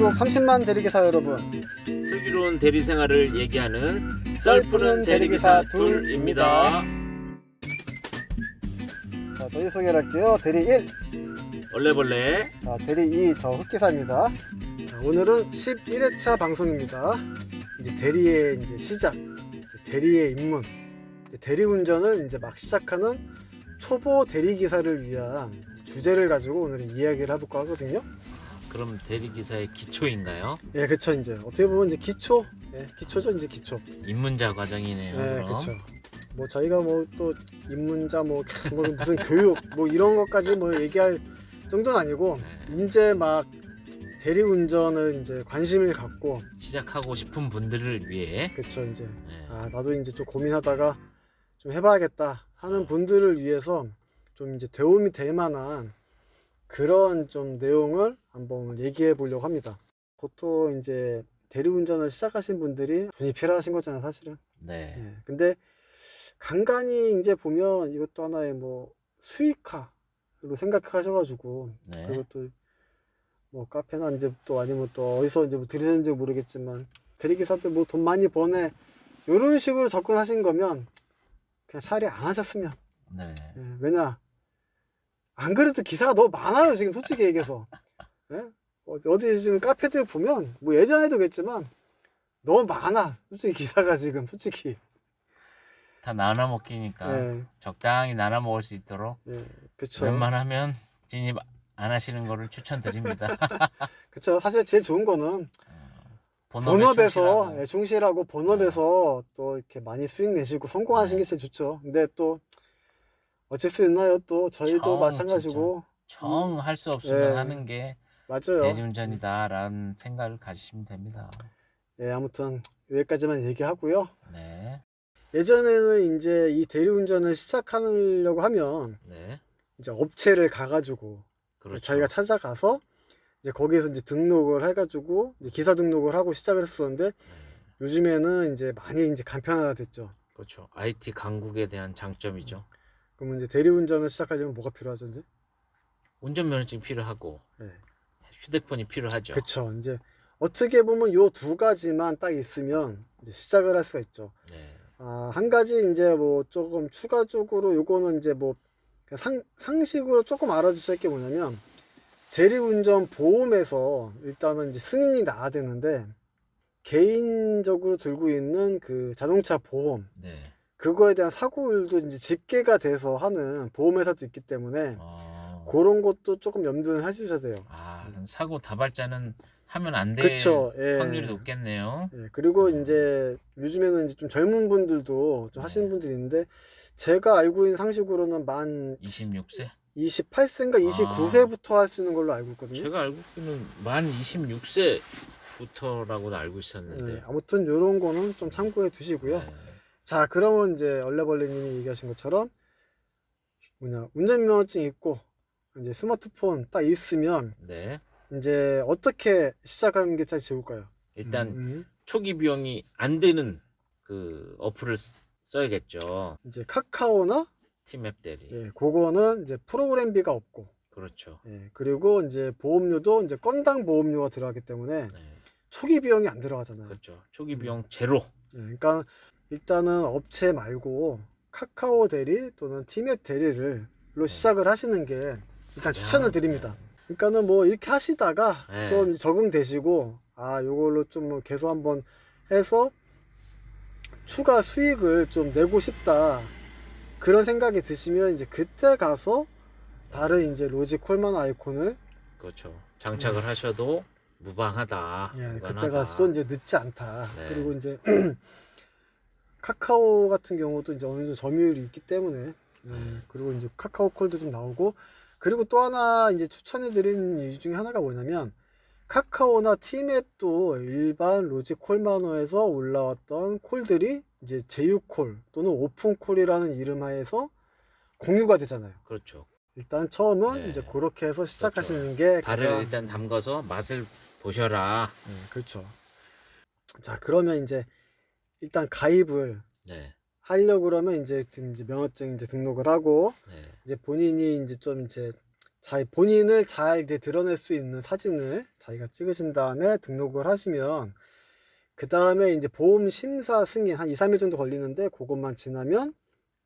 구독 30만 대리기사 여러분, 슬기로운 대리 생활을 얘기하는 썰푸는 대리기사 둘입니다. 자, 저희 소개를 할게요. 대리 1, 얼레벌레. 자, 대리 2, 저 흑기사입니다. 자, 오늘은 11회차 방송입니다. 이제 대리의 이제 시작, 이제 대리의 입문, 이제 대리운전을 이제 막 시작하는 초보 대리기사를 위한 주제를 가지고 오늘 이야기를 해볼까 하거든요. 그럼 대리기사의 기초인가요? 예, 그쵸. 이제 어떻게 보면 이제 기초, 예, 기초죠. 이제 기초. 입문자 과정이네요. 네, 그럼. 그렇죠. 뭐 저희가 뭐 또 입문자 뭐 무슨 교육 뭐 이런 것까지 뭐 얘기할 정도는 아니고, 이제 막 대리운전을 이제 관심을 갖고 시작하고 싶은 분들을 위해. 그쵸. 이제 네. 나도 이제 좀 고민하다가 좀 해봐야겠다 하는 분들을 위해서 좀 이제 도움이 될 만한 그런 좀 내용을 한번 얘기해 보려고 합니다. 보통 이제 대리운전을 시작하신 분들이 돈이 필요하신 거잖아요, 사실은. 네. 예. 근데 간간히 이제 보면 이것도 하나의 뭐 수익화로 생각하셔가지고, 네. 그리고 또 뭐 카페나 이제 또 아니면 또 어디서 이제 뭐 들으셨는지 모르겠지만 대리기사들 뭐 돈 많이 버네 이런 식으로 접근하신 거면 그냥 차라리 안 하셨으면. 네. 예. 왜냐, 안 그래도 기사가 너무 많아요 지금, 솔직히 얘기해서. 예? 어디 지금 카페들 보면 뭐 예전에도 그랬지만 너무 많아, 솔직히 기사가 지금, 솔직히. 다 나눠 먹기니까 예. 적당히 나눠 먹을 수 있도록 예, 그쵸. 웬만하면 진입 안 하시는 거를 추천드립니다. 그쵸. 사실 제일 좋은 거는 본업에 본업에서 충실하고. 충실하고 본업에서 또 이렇게 많이 수익 내시고 성공하시는 게 제일 좋죠. 근데 또 어쩔 수 있나요? 또 저희도 마찬가지고. 정 할 수 없으면 예. 하는 게 맞아요. 대리운전이다라는 생각을 가지시면 됩니다. 예, 아무튼 여기까지만 얘기하고요. 네. 예전에는 이제 이 대리운전을 시작하려고 하면 네. 이제 업체를 가가지고, 그렇죠. 자기가 찾아가서 이제 거기에서 이제 등록을 해가지고 이제 기사 등록을 하고 시작을 했었는데, 요즘에는 이제 많이 이제 간편화가 됐죠. 그렇죠. IT 강국에 대한 장점이죠. 그러면 이제 대리운전을 시작하려면 뭐가 필요하죠, 이제? 운전면허증 필요하고 네. 휴대폰이 필요하죠. 그쵸. 이제 어떻게 보면 요 두 가지만 딱 있으면 이제 시작을 할 수가 있죠. 네. 한 가지 이제 뭐 조금 추가적으로 요거는 이제 뭐 상식으로 조금 알아주실 게 뭐냐면, 대리운전 보험에서 일단은 이제 승인이 나야 되는데, 개인적으로 들고 있는 그 자동차 보험, 네. 그거에 대한 사고율도 이제 집계가 돼서 하는 보험회사도 있기 때문에 어... 그런 것도 조금 염두는 해주셔야 돼요. 그럼 사고 다발자는 하면 안 될 그쵸. 예. 확률이 높겠네요. 예. 그리고 이제 요즘에는 이제 좀 젊은 분들도 좀 하시는 분들이 있는데, 제가 알고 있는 상식으로는 만 26세? 28세인가 29세부터 할 수 있는 걸로 알고 있거든요. 제가 알고 있는 만 26세부터라고 알고 있었는데. 네, 아무튼 요런 거는 좀 참고해 두시고요. 네. 자, 그러면 이제 얼레벌레님이 얘기하신 것처럼 운전면허증 있고 이제 스마트폰 딱 있으면 네. 이제 어떻게 시작하는 게 제일 좋을까요? 일단 초기 비용이 안 드는 그 어플을 써야겠죠. 이제 카카오나 팀앱 대리. 예, 그거는 이제 프로그램비가 없고, 그렇죠. 예, 그리고 이제 보험료도 이제 건당 보험료가 들어가기 때문에 네. 초기 비용이 안 들어가잖아요. 그렇죠. 초기 비용 제로. 예, 그러니까 일단은 업체 말고 카카오 대리 또는 팀앱 대리로 시작을 하시는 게 일단 추천을 드립니다. 그러니까는 뭐 이렇게 하시다가 네. 좀 적응되시고, 요걸로 좀 뭐 계속 한번 해서 추가 수익을 좀 내고 싶다, 그런 생각이 드시면 이제 그때 가서 다른 이제 로직 콜만 아이콘을 그렇죠. 장착을 하셔도 무방하다. 예, 무관하다. 그때 가서도 이제 늦지 않다. 네. 그리고 이제 카카오 같은 경우도 이제 어느 정도 점유율이 있기 때문에, 그리고 이제 카카오 콜도 좀 나오고, 그리고 또 하나 이제 추천해 드리는 이유 중에 하나가 뭐냐면, 카카오나 팀앱도 일반 로직 콜만호에서 올라왔던 콜들이 이제 제휴콜 또는 오픈콜이라는 이름 하에서 공유가 되잖아요. 그렇죠. 일단 처음은 네. 이제 그렇게 해서 시작하시는 그렇죠. 게 발을 가장... 일단 담가서 맛을 보셔라. 그렇죠. 자, 그러면 이제 일단 가입을 네. 하려고 그러면 이제 면허증 이제 등록을 하고, 네. 이제 본인이 이제 좀 이제 본인을 잘 이제 드러낼 수 있는 사진을 자기가 찍으신 다음에 등록을 하시면 그 다음에 이제 보험 심사 승인 한 2, 3일 정도 걸리는데 그것만 지나면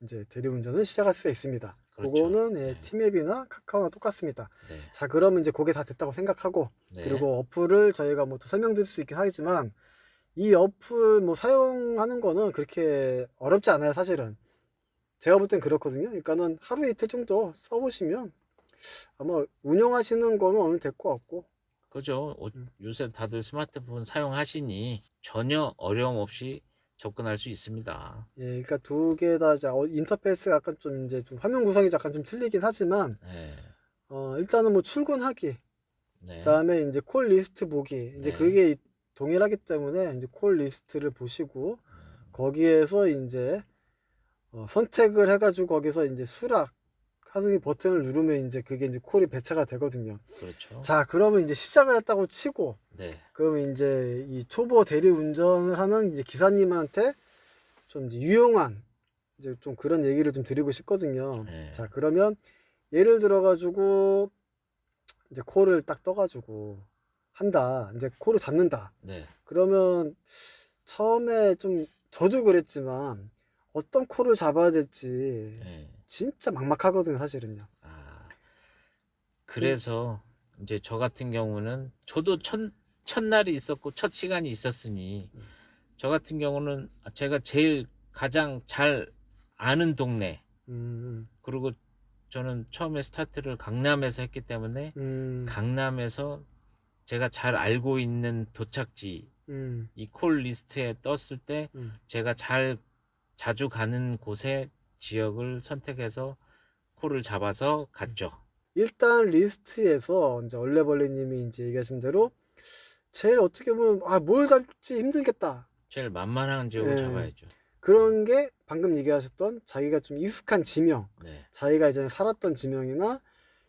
이제 대리운전을 시작할 수가 있습니다. 그렇죠. 그거는 예, 네. 티맵이나 카카오나 똑같습니다. 네. 자, 그러면 이제 그게 다 됐다고 생각하고 네. 그리고 어플을 저희가 뭐 또 설명드릴 수 있긴 하지만 이 어플 뭐 사용하는 거는 그렇게 어렵지 않아요, 사실은. 제가 볼 땐 그렇거든요. 그러니까는 하루 이틀 정도 써보시면 아마 운영하시는 거는 어느 될 것 같고. 그죠. 요새 다들 스마트폰 사용하시니 전혀 어려움 없이 접근할 수 있습니다. 예, 그러니까 두 개 다 인터페이스가 약간 좀 이제 좀 화면 구성이 약간 좀 틀리긴 하지만 네. 일단은 뭐 출근하기, 네. 그다음에 이제 콜 리스트 보기, 이제 네. 그게 동일하기 때문에 이제 콜 리스트를 보시고 거기에서 이제 선택을 해가지고 거기서 이제 수락 하는 버튼을 누르면 이제 그게 이제 콜이 배차가 되거든요. 그렇죠. 자, 그러면 이제 시작을 했다고 치고, 네. 그러면 이제 이 초보 대리 운전을 하는 이제 기사님한테 좀 이제 유용한 이제 좀 그런 얘기를 좀 드리고 싶거든요. 네. 자, 그러면 예를 들어가지고 이제 콜을 딱 떠가지고 한다. 이제 콜을 잡는다. 네. 그러면 처음에 좀 저도 그랬지만 어떤 콜을 잡아야 될지 네. 진짜 막막하거든요, 사실은요. 그래서 이제 저 같은 경우는 저도 첫날이 있었고 첫 시간이 있었으니 저 같은 경우는 제가 제일 가장 잘 아는 동네 그리고 저는 처음에 스타트를 강남에서 했기 때문에 강남에서 제가 잘 알고 있는 도착지 이 콜 리스트에 떴을 때 제가 자주 가는 곳의 지역을 선택해서 콜을 잡아서 갔죠. 일단 리스트에서 이제 얼레벌레님이 이제 얘기하신 대로 제일 어떻게 보면 뭘 잡지 힘들겠다. 제일 만만한 지역을 예. 잡아야죠. 그런 게 방금 얘기하셨던 자기가 좀 익숙한 지명, 네. 자기가 예전에 살았던 지명이나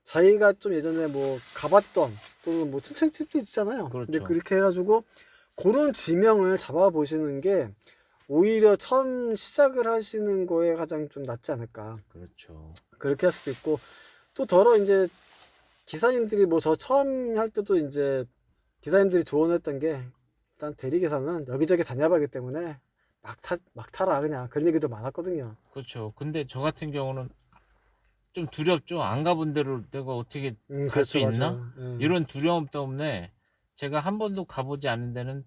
자기가 좀 예전에 뭐 가봤던 또는 뭐 친척집도 있잖아요. 그렇죠. 근데 그렇게 해가지고 그런 지명을 잡아보시는 게 오히려 처음 시작을 하시는 거에 가장 좀 낫지 않을까. 그렇죠. 그렇게 할 수도 있고 또 더러 이제 기사님들이 뭐 저 처음 할 때도 이제 기사님들이 조언했던 게 일단 대리기사는 여기저기 다녀봐기 때문에 막 타라 그냥 그런 얘기도 많았거든요. 그렇죠. 근데 저 같은 경우는 좀 두렵죠. 안 가본 데를 내가 어떻게 갈 수 그렇죠, 있나? 맞아요. 예. 이런 두려움 때문에 제가 한 번도 가보지 않은 데는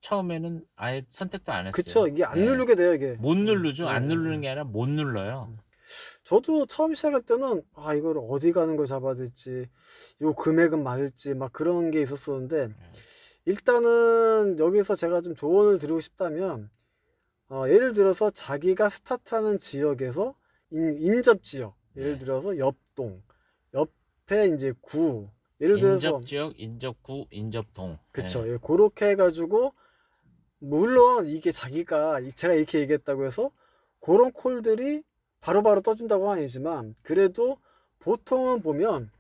처음에는 아예 선택도 안 했어요. 그쵸, 이게 안 네. 누르게 돼요, 이게. 못 누르죠. 안 예, 누르는 예. 게 아니라 못 눌러요. 저도 처음 시작할 때는 이걸 어디 가는 걸 잡아야 될지, 요 금액은 맞을지 막 그런 게 있었었는데 일단은 여기서 제가 좀 조언을 드리고 싶다면 예를 들어서 자기가 스타트하는 지역에서 인접 지역, 예를 네. 들어서 옆동, 옆에 이제 구, 예를 들어서 인접지역, 인접구, 인접동. 그쵸. 네. 예, 그렇게 해가지고 물론 이게 자기가 제가 이렇게 얘기했다고 해서 그런 콜들이 바로바로 떠준다고 는 아니지만 그래도 보통은 보면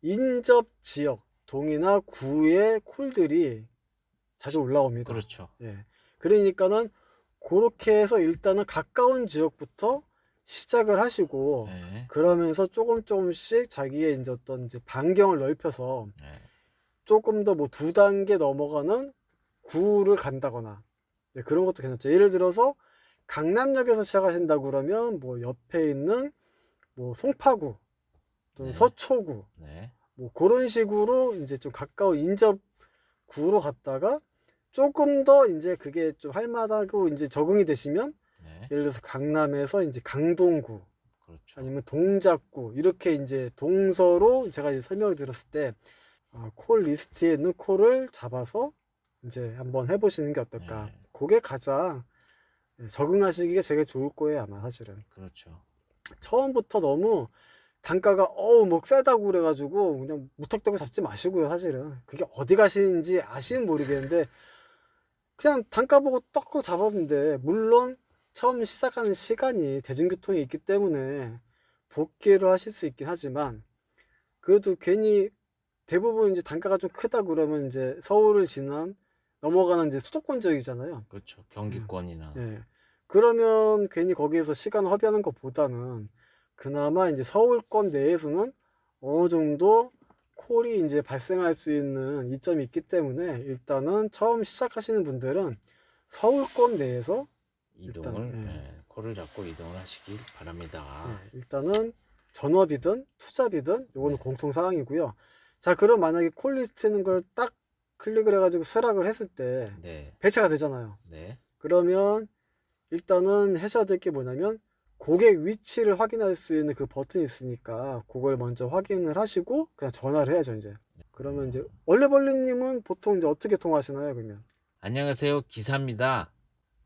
인접 지역 동이나 구의 콜들이 자주 올라옵니다. 그렇죠. 예. 그러니까는 그렇게 해서 일단은 가까운 지역부터 시작을 하시고 네. 그러면서 조금씩 자기의 이제 어떤 이제 반경을 넓혀서 네. 조금 더 뭐 2단계 넘어가는 구를 간다거나 그런 것도 괜찮죠. 예를 들어서 강남역에서 시작하신다고 그러면 뭐 옆에 있는 뭐 송파구 또는 네. 서초구 네. 뭐 그런 식으로 이제 좀 가까운 인접 구로 갔다가 조금 더 이제 그게 좀 할만하고 이제 적응이 되시면 네. 예를 들어서 강남에서 이제 강동구 그렇죠. 아니면 동작구 이렇게 이제 동서로 제가 이제 설명을 드렸을 때 콜 리스트에 있는 콜을 잡아서 이제 한번 해보시는 게 어떨까. 네. 그게 가장 적응하시기가 되게 좋을 거예요, 아마 사실은. 그렇죠. 처음부터 너무 단가가 뭐 세다고 그래가지고 그냥 무턱대고 잡지 마시고요, 사실은. 그게 어디 가시는지 아시면 모르겠는데 그냥 단가 보고 떡 잡았는데 물론 처음 시작하는 시간이 대중교통이 있기 때문에 복귀를 하실 수 있긴 하지만 그래도 괜히 대부분 이제 단가가 좀 크다 그러면 이제 서울을 넘어가는 이제 수도권 지역이잖아요. 그렇죠. 경기권이나. 예. 그러면 괜히 거기에서 시간 허비하는 것보다는 그나마 이제 서울권 내에서는 어느 정도 콜이 이제 발생할 수 있는 이점이 있기 때문에 일단은 처음 시작하시는 분들은 서울권 내에서 이동을 일단, 콜을 잡고 이동을 하시길 바랍니다. 일단은 전업이든 투잡이든 요거는 네. 공통 사항이고요. 자, 그럼 만약에 콜 리스트는 걸 딱 클릭을 해가지고 수락을 했을 때 네. 배치가 되잖아요. 네. 그러면 일단은 하셔야 될 게 뭐냐면 고객 위치를 확인할 수 있는 그 버튼이 있으니까 그걸 먼저 확인을 하시고 그냥 전화를 해야죠 이제. 그러면 이제 얼레벌레님은 보통 이제 어떻게 통화하시나요 그러면? 안녕하세요. 기사입니다.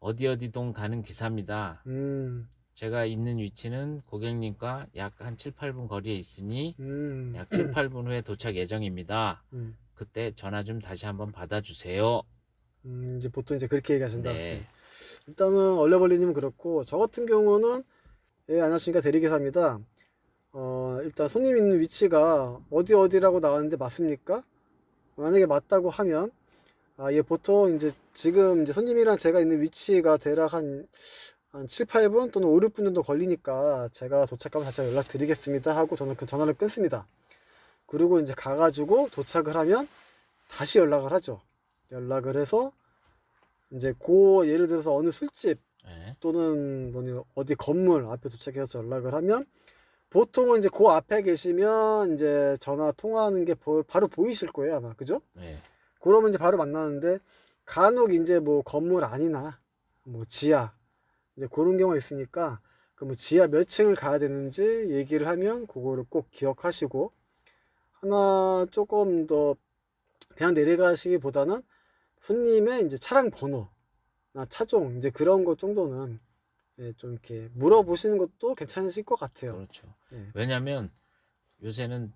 어디 동 가는 기사입니다. 음, 제가 있는 위치는 고객님과 약 한 7, 8분 거리에 있으니 음, 약 7, 8분 후에 도착 예정입니다. 음, 그때 전화 좀 다시 한번 받아주세요. 이제 보통 이제 그렇게 얘기하신다. 네. 일단은 얼레벌레님은 그렇고 저 같은 경우는 안녕하십니까 대리기사입니다. 일단 손님 있는 위치가 어디라고 나왔는데 맞습니까? 만약에 맞다고 하면 예, 보통 이제 지금 이제 손님이랑 제가 있는 위치가 대략 한 7, 8분 또는 5, 6분 정도 걸리니까 제가 도착하면 다시 연락드리겠습니다 하고 저는 그 전화를 끊습니다. 그리고 이제 가가지고 도착을 하면 다시 연락을 하죠. 연락을 해서 이제 예를 들어서 어느 술집 네. 또는 어디 건물 앞에 도착해서 연락을 하면 보통은 이제 그 앞에 계시면 이제 전화 통화하는 게 바로 보이실 거예요 아마 그죠? 네. 그러면 이제 바로 만나는데 간혹 이제 뭐 건물 안이나 뭐 지하 이제 그런 경우가 있으니까 그 뭐 지하 몇 층을 가야 되는지 얘기를 하면 그거를 꼭 기억하시고 하나 조금 더 그냥 내려가시기보다는 손님의 이제 차량 번호나 차종 이제 그런 것 정도는 좀 이렇게 물어보시는 것도 괜찮으실 것 같아요. 그렇죠. 예. 왜냐면 요새는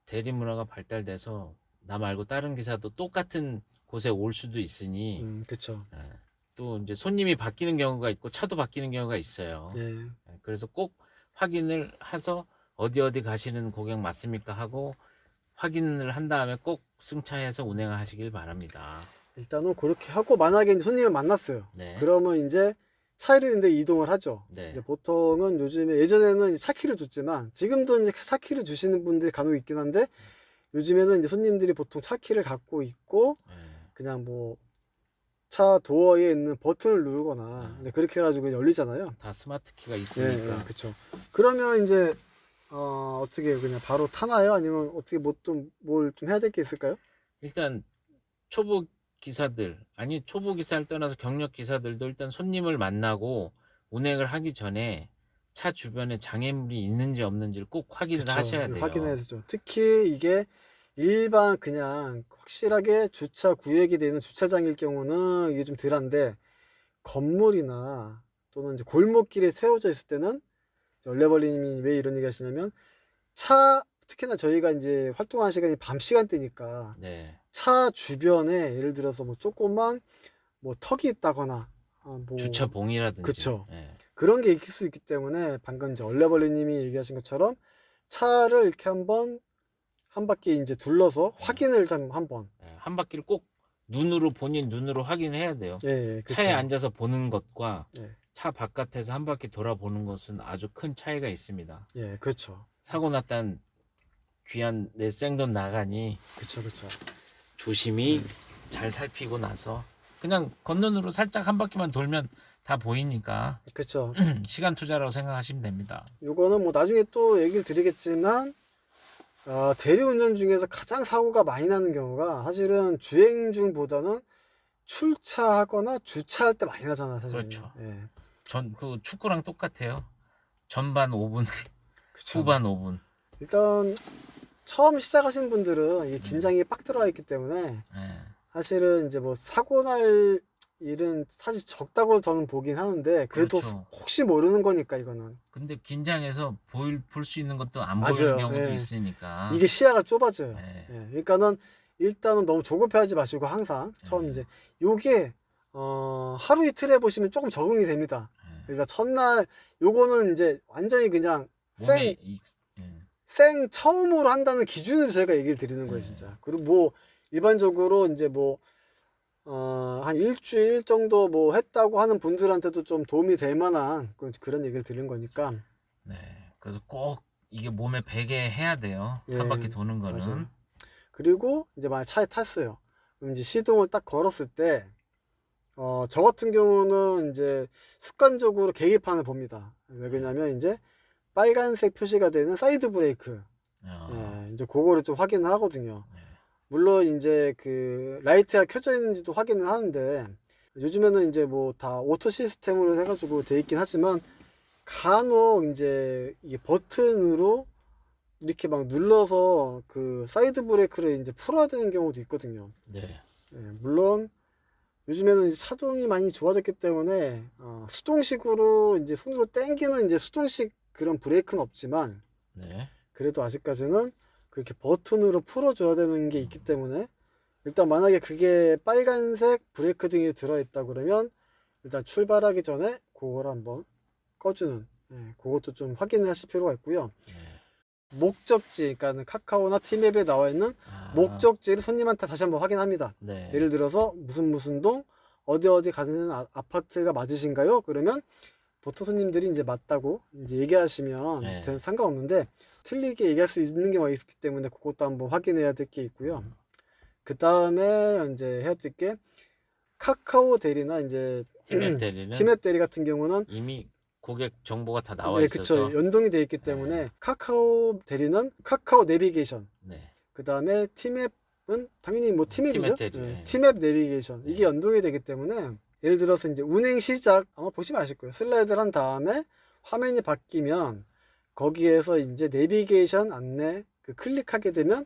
대리 문화가 발달돼서 나 말고 다른 기사도 똑같은 곳에 올 수도 있으니 그쵸. 또 이제 손님이 바뀌는 경우가 있고 차도 바뀌는 경우가 있어요. 예. 그래서 꼭 확인을 해서 어디 가시는 고객 맞습니까 하고 확인을 한 다음에 꼭 승차해서 운행하시길 바랍니다. 일단은 그렇게 하고 만약에 이제 손님을 만났어요. 네. 그러면 이제 차를 있는데 이동을 하죠. 네. 이제 보통은 요즘에 예전에는 차 키를 줬지만 지금도 이제 차 키를 주시는 분들이 간혹 있긴 한데 요즘에는 이제 손님들이 보통 차 키를 갖고 있고 그냥 뭐 차 도어에 있는 버튼을 누르거나 이제 그렇게 해가지고 열리잖아요. 다 스마트 키가 있으니까. 그쵸. 그러면 이제 어떻게 그냥 바로 타나요? 아니면 어떻게 뭘 좀 해야 될 게 있을까요? 일단 초보 기사들 아니 초보 기사를 떠나서 경력 기사들도 일단 손님을 만나고 운행을 하기 전에 차 주변에 장애물이 있는지 없는지를 꼭 확인을 그쵸. 하셔야 돼요. 확인해야죠. 특히 이게 일반 그냥 확실하게 주차 구역이 되는 주차장일 경우는 이게 좀 덜한데 건물이나 또는 이제 골목길에 세워져 있을 때는 얼레벌리님이 왜 이런 얘기 하시냐면 특히나 저희가 이제 활동하는 시간이 밤 시간대니까 네. 차 주변에 예를 들어서 뭐 조그만 뭐 턱이 있다거나 뭐 주차 봉이라든지. 그쵸. 네. 그런 게 있을 수 있기 때문에 방금 이제 얼레벌리님이 얘기하신 것처럼 차를 이렇게 한 바퀴 이제 둘러서 확인을 좀 한번. 한 바퀴를 꼭 본인 눈으로 확인해야 돼요. 예, 차에 그쵸. 앉아서 보는 것과 예, 차 바깥에서 한 바퀴 돌아보는 것은 아주 큰 차이가 있습니다. 예, 그렇죠. 사고 났단 귀한 내 생돈 나가니 그쵸. 조심히 잘 살피고 나서 그냥 겉눈으로 살짝 한 바퀴만 돌면 다 보이니까 그쵸. 시간 투자라고 생각하시면 됩니다. 요거는 뭐 나중에 또 얘기를 드리겠지만 대리운전 중에서 가장 사고가 많이 나는 경우가 사실은 주행 중보다는 출차하거나 주차할 때 많이 나잖아 사실. 그렇죠. 예. 그 축구랑 똑같아요. 전반 5분, 그쵸. 후반 5분. 일단 처음 시작하신 분들은 이 긴장이 빡 들어가 있기 때문에 예. 사실은 이제 뭐 사고 날 일은 사실 적다고 저는 보긴 하는데 그래도 그렇죠. 혹시 모르는 거니까 이거는 근데 긴장해서 볼 수 있는 것도 안 맞아요. 보이는 경우도 예. 있으니까. 이게 시야가 좁아져요. 예. 예. 그러니까는 일단은 너무 조급해하지 마시고 항상 처음 이제 요게 하루 이틀 해보시면 조금 적응이 됩니다. 예. 그러니까 첫날 요거는 이제 완전히 그냥 몸에 생 처음으로 한다는 기준으로 저희가 얘기를 드리는 거예요, 네. 진짜. 그리고 뭐 일반적으로 이제 뭐 한 일주일 정도 뭐 했다고 하는 분들한테도 좀 도움이 될 만한 그런 얘기를 드리는 거니까. 네. 그래서 꼭 이게 몸에 배게 해야 돼요. 예, 한 바퀴 도는 거는. 맞아요. 그리고 이제 만약 차에 탔어요. 그럼 이제 시동을 딱 걸었을 때, 저 같은 경우는 이제 습관적으로 계기판을 봅니다. 왜 그러냐면 이제 빨간색 표시가 되는 사이드 브레이크, 예, 이제 그거를 좀 확인을 하거든요. 네. 물론 이제 그 라이트가 켜져 있는지도 확인을 하는데, 요즘에는 이제 뭐 다 오토 시스템으로 해가지고 돼 있긴 하지만 간혹 이제 이게 버튼으로 이렇게 막 눌러서 그 사이드 브레이크를 이제 풀어야 되는 경우도 있거든요. 네. 예, 물론 요즘에는 이제 차종이 많이 좋아졌기 때문에 수동식으로 이제 손으로 당기는 이제 수동식 그런 브레이크는 없지만, 네. 그래도 아직까지는 그렇게 버튼으로 풀어줘야 되는 게 있기 때문에, 일단 만약에 그게 빨간색 브레이크 등이 들어있다 그러면 일단 출발하기 전에 그걸 한번 꺼주는, 예, 그것도 좀 확인을 하실 필요가 있고요. 네. 목적지, 그러니까 카카오나 티맵에 나와 있는 목적지를 손님한테 다시 한번 확인합니다. 네. 예를 들어서 무슨 동 어디 가는 아파트가 맞으신가요? 그러면 보통 손님들이 이제 맞다고 이제 얘기하시면 네. 상관없는데, 틀리게 얘기할 수 있는 경우가 있기 때문에 그것도 한번 확인해야 될 게 있고요. 그 다음에 이제 해야 될 게, 카카오 대리나 이제 티맵 대리는 티맵 대리 같은 경우는 이미 고객 정보가 다 나와 네, 있어서. 그쵸. 연동이 되어 있기 때문에 카카오 대리는 카카오 내비게이션, 네. 그 다음에 티맵은 당연히 뭐 티맵이죠. 티맵 대리. 네, 티맵 내비게이션, 이게 연동이 되기 때문에, 예를 들어서 이제 운행 시작 아마 보시면 아실 거예요. 슬라이드를 한 다음에 화면이 바뀌면 거기에서 이제 내비게이션 안내 그 클릭하게 되면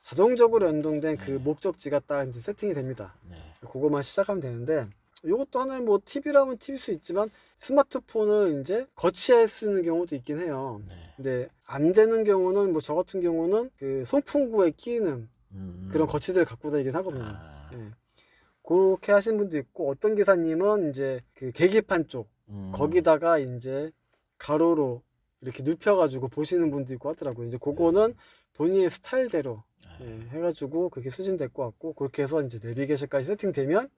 자동적으로 연동된 그 목적지가 딱 이제 세팅이 됩니다. 네. 그거만 시작하면 되는데, 이것도 하나의 뭐 팁이라면 팁일 수 있지만 스마트폰을 이제 거치할 수 있는 경우도 있긴 해요. 네. 근데 안 되는 경우는 뭐 저 같은 경우는 그 손풍구에 끼는 그런 거치대를 갖고 다니긴 하거든요. 아. 예. 그렇게 하신 분도 있고, 어떤 기사님은 이제 그 계기판 쪽 거기다가 이제 가로로 이렇게 눕혀가지고 보시는 분도 있고 하더라고요. 이제 그거는 본인의 스타일대로 해가지고 그렇게 쓰시면 될 것 같고, 그렇게 해서 이제 내비게이션까지 세팅되면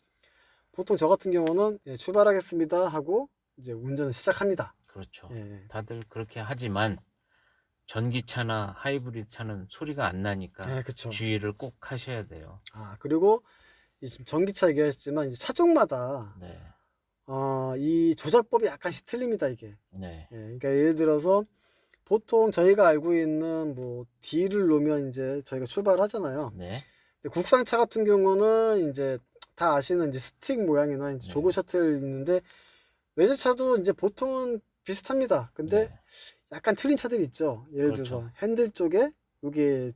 보통 저 같은 경우는 출발하겠습니다 하고 이제 운전을 시작합니다. 그렇죠. 예. 다들 그렇게 하지만 전기차나 하이브리드 차는 소리가 안 나니까 네, 그쵸. 주의를 꼭 하셔야 돼요. 그리고 지금 전기차 얘기하셨지만 이제 차종마다 네. 이 조작법이 약간씩 틀립니다, 이게. 네. 예, 그러니까 예를 들어서 보통 저희가 알고 있는 뭐 D를 놓으면 이제 저희가 출발하잖아요. 네. 근데 국산차 같은 경우는 이제 다 아시는 이제 스틱 모양이나 이제 조그 셔틀 있는데, 외제차도 이제 보통은 비슷합니다. 근데 네. 약간 틀린 차들이 있죠. 예를 그렇죠. 들어서 핸들 쪽에 여기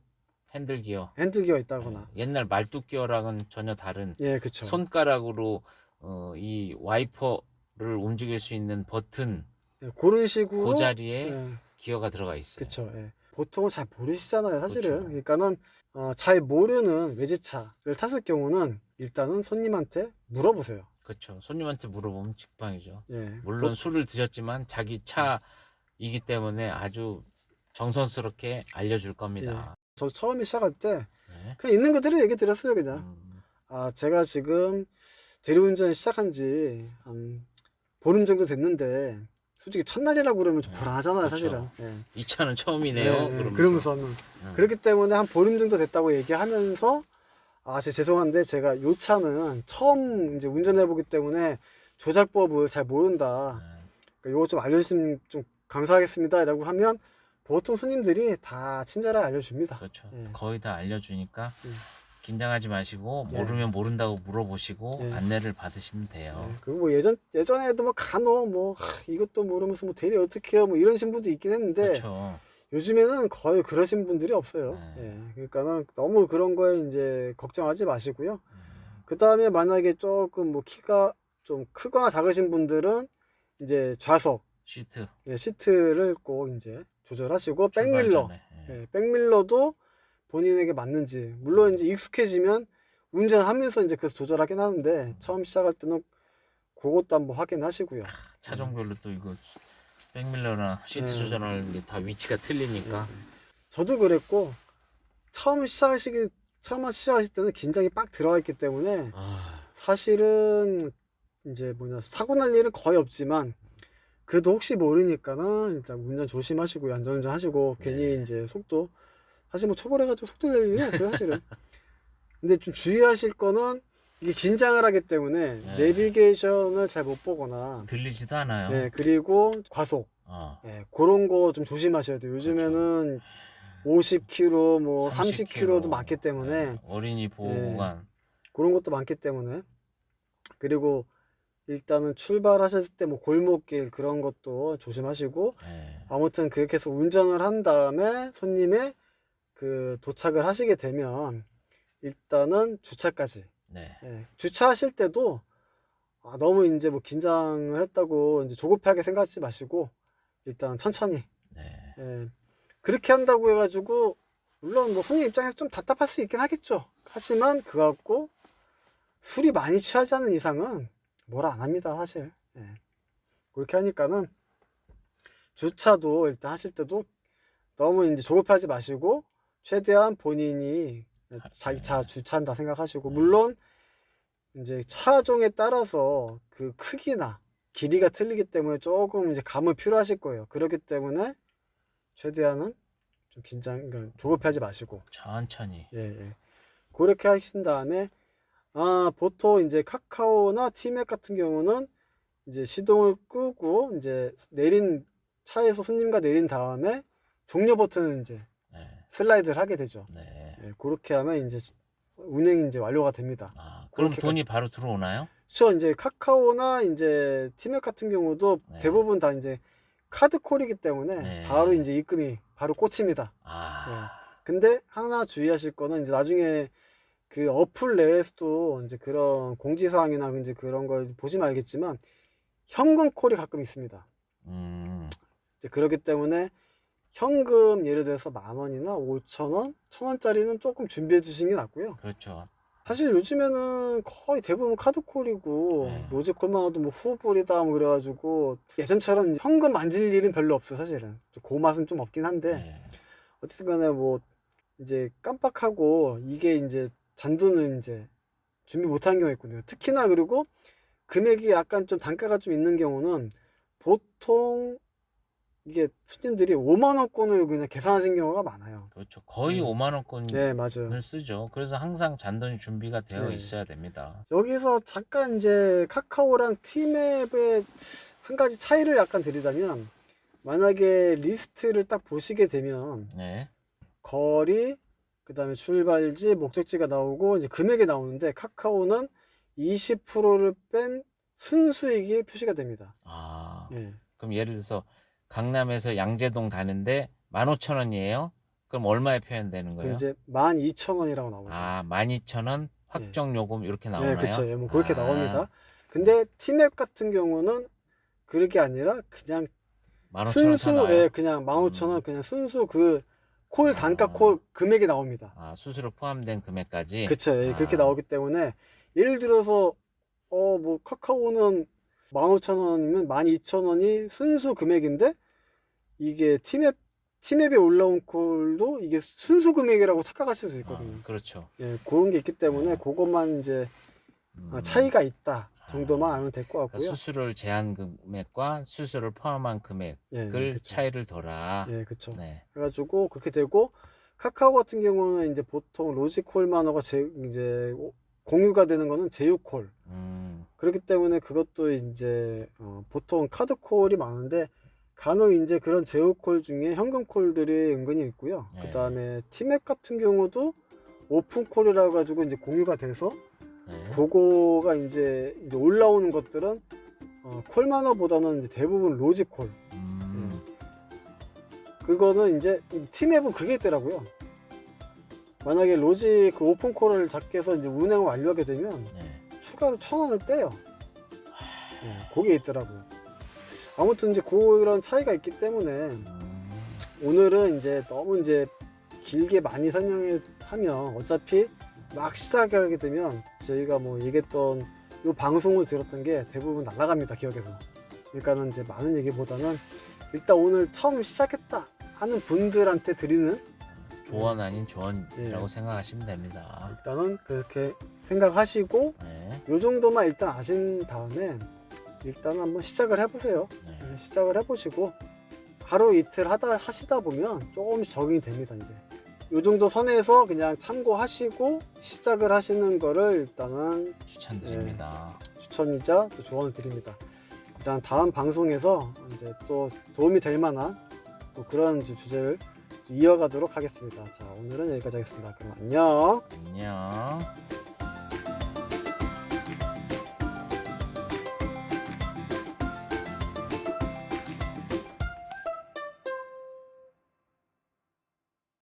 핸들 기어. 핸들 기어가 있다거나. 네. 옛날 말뚝 기어랑은 전혀 다른 예, 그쵸. 손가락으로 이 와이퍼를 움직일 수 있는 버튼 예, 그런 식으로 그 자리에 예, 기어가 들어가 있어요. 그쵸. 예. 보통은 잘 모르시잖아요, 사실은. 그렇죠. 그러니까는 잘 모르는 외제차를 탔을 경우는 일단은 손님한테 물어보세요. 그렇죠. 손님한테 물어보면 직방이죠. 예. 물론 술을 드셨지만 자기 차이기 때문에 아주 정성스럽게 알려줄 겁니다. 저 처음에 시작할 때 네. 그냥 있는 그대로 얘기 드렸어요, 그냥. 제가 지금 대리운전 시작한 지 한 보름 정도 됐는데, 솔직히 첫날이라고 그러면 좀 불안하잖아요, 그쵸. 사실은. 예. 이 차는 처음이네요. 그러면서는. 그렇기 때문에 한 보름 정도 됐다고 얘기하면서, 죄송한데 제가 요 차는 처음 이제 운전해보기 때문에 조작법을 잘 모른다. 그러니까 요거 좀 알려주시면 좀 감사하겠습니다. 라고 하면 보통 손님들이 다 친절하게 알려줍니다. 그렇죠. 예. 거의 다 알려주니까 긴장하지 마시고 예. 모르면 모른다고 물어보시고 예. 안내를 받으시면 돼요. 그리고 뭐 예전에도 뭐 간혹 뭐 이것도 모르면서 뭐 대리 어떻게 해요 뭐 이런 신분도 있긴 했는데, 그렇죠. 요즘에는 거의 그러신 분들이 없어요. 네. 예. 그러니까는 너무 그런 거에 이제 걱정하지 마시고요. 그 다음에 만약에 조금 뭐 키가 좀 크거나 작으신 분들은 이제 좌석, 시트 시트를 꼭 이제 조절하시고, 출발 백밀러, 전에. 예. 백밀러도 본인에게 맞는지, 물론 이제 익숙해지면 운전하면서 이제 그래서 조절하긴 하는데, 처음 시작할 때는 그것도 한번 확인하시고요. 차종별로 또 이거 백밀러나 시트 조절하는 게 다 위치가 틀리니까. 저도 그랬고, 처음 시작하실 때는 긴장이 빡 들어가 있기 때문에, 사실은 이제 사고 날 일은 거의 없지만 그래도 혹시 모르니까는 일단 운전 조심하시고 안전운전 하시고 네. 괜히 이제 속도 사실 뭐 초벌해가지고 속도 낼 일은 없어요 사실은. 근데 좀 주의하실 거는 이게 긴장을 하기 때문에 네. 내비게이션을 잘 못 보거나 들리지도 않아요. 네, 그리고 과속 어. 네, 그런 거 좀 조심하셔야 돼요. 요즘에는 50km 뭐 30km도 많기 때문에 네, 어린이 보호 네. 구간. 그런 것도 많기 때문에 그리고 일단은 출발하셨을 때 뭐 골목길 그런 것도 조심하시고 네. 아무튼 그렇게 해서 운전을 한 다음에 손님의 그 도착을 하시게 되면 일단은 주차까지 네. 예, 주차하실 때도 너무 이제 뭐 긴장을 했다고 이제 조급하게 생각하지 마시고 일단 천천히 네. 예, 그렇게 한다고 해가지고 물론 뭐 손님 입장에서 좀 답답할 수 있긴 하겠죠. 하지만 그거 갖고 술이 많이 취하지 않은 이상은 뭐라 안 합니다 사실. 예. 그렇게 하니까는 주차도 일단 하실 때도 너무 이제 조급하지 마시고 최대한 본인이 자기 차 주차한다 생각하시고 물론 이제 차종에 따라서 그 크기나 길이가 틀리기 때문에 조금 이제 감은 필요하실 거예요. 그렇기 때문에 최대한은 좀 그러니까 조급하지 마시고 천천히. 예, 예. 그렇게 하신 다음에 보통 이제 카카오나 티맵 같은 경우는 이제 시동을 끄고 이제 차에서 손님과 내린 다음에 종료 버튼을 이제 네. 슬라이드를 하게 되죠. 네. 예, 그렇게 하면 이제 운행이 이제 완료가 됩니다. 그럼 그렇게까지. 돈이 바로 들어오나요? 그렇죠. 이제 카카오나 이제 티맵 같은 경우도 네. 대부분 다 이제 카드콜이기 때문에 네. 바로 이제 입금이 바로 꽂힙니다. 근데 하나 주의하실 거는 이제 나중에 그 어플 내에서도 이제 그런 공지사항이나 이제 그런 걸 보시면 알겠지만 현금 콜이 가끔 있습니다. 이제 그렇기 때문에 현금 예를 들어서 10,000원이나 5,000원, 1,000원짜리는 조금 준비해 주시는 게 낫고요. 그렇죠. 사실 요즘에는 거의 대부분 카드콜이고 네. 로직콜만 와도 뭐 후불이다 뭐 그래가지고 예전처럼 이제 현금 만질 일은 별로 없어 사실은. 그 맛은 좀 없긴 한데 네. 어쨌든 간에 뭐 이제 깜빡하고 이게 이제 잔돈을 이제 준비 못한 경우가 있거든요. 특히나 그리고 금액이 약간 좀 단가가 좀 있는 경우는 보통 이게 손님들이 5만원권을 그냥 계산하신 경우가 많아요. 그렇죠. 거의 5만 원권을 네, 맞아요. 쓰죠. 그래서 항상 잔돈이 준비가 되어 네. 있어야 됩니다. 여기서 잠깐 이제 카카오랑 티맵의 한 가지 차이를 약간 드리자면 만약에 리스트를 딱 보시게 되면 네. 거리, 그 다음에 출발지, 목적지가 나오고 이제 금액이 나오는데 카카오는 20%를 뺀 순수익이 표시가 됩니다. 예. 그럼 예를 들어서 강남에서 양재동 가는데 15,000원이에요. 그럼 얼마에 표현되는 그럼 거예요? 이제 12,000원이라고 나오죠. 12,000원 확정 요금 이렇게 네, 나오나요? 그쵸. 예, 뭐 그렇게 나옵니다. 근데 티맵 같은 경우는 그게 아니라 그냥 15,000원 순수, 나와요? 예, 그냥 15,000원, 그냥 순수 그 콜 단가 콜 금액이 나옵니다. 수수료 포함된 금액까지? 그쵸. 예, 그렇게 나오기 때문에 예를 들어서 뭐 카카오는 15,000원이면 12,000원이 순수 금액인데 이게 티맵에 올라온 콜도 이게 순수 금액이라고 착각하실 수 있거든요. 그렇죠. 예, 그런 게 있기 때문에 그것만 이제 차이가 있다 정도만 알면 될 것 같고요. 수수료를 제한 금액과 수수료를 포함한 금액을 예, 그쵸. 차이를 둬라. 예, 그쵸. 네. 그래가지고 그렇게 되고 카카오 같은 경우는 이제 보통 로직콜만호가 이제 공유가 되는 거는 제휴콜. 그렇기 때문에 그것도 이제 보통 카드콜이 많은데 간혹 이제 그런 제휴콜 중에 현금콜들이 은근히 있고요. 네. 그 다음에 티맵 같은 경우도 오픈콜이라 가지고 이제 공유가 돼서 네. 그거가 이제 올라오는 것들은 콜만호보다는 이제 대부분 로직콜. 그거는 이제 티맵은 그게 있더라고요. 만약에 로직 그 오픈콜을 작게 해서 이제 운행을 완료하게 되면 추가로 1,000원을 떼요. 그게 있더라고요. 아무튼 이제 그런 차이가 있기 때문에 오늘은 이제 너무 이제 길게 많이 설명하면 어차피 막 시작하게 되면 저희가 뭐 얘기했던 이 방송을 들었던 게 대부분 날아갑니다, 기억에서. 그러니까는 이제 많은 얘기보다는 일단 오늘 처음 시작했다 하는 분들한테 드리는 조언 아닌 조언이라고 생각하시면 됩니다. 일단은 그렇게 생각하시고 요 정도만 일단 아신 다음에 일단 한번 시작을 해보세요. 시작을 해보시고 하루 이틀 하시다 보면 조금씩 적응이 됩니다. 이제 요 정도 선에서 그냥 참고하시고 시작을 하시는 거를 일단은 추천드립니다. 추천이자 또 조언을 드립니다. 일단 다음 방송에서 이제 또 도움이 될 만한 또 그런 주제를 이어가도록 하겠습니다. 자, 오늘은 여기까지 하겠습니다. 그럼 안녕. 안녕.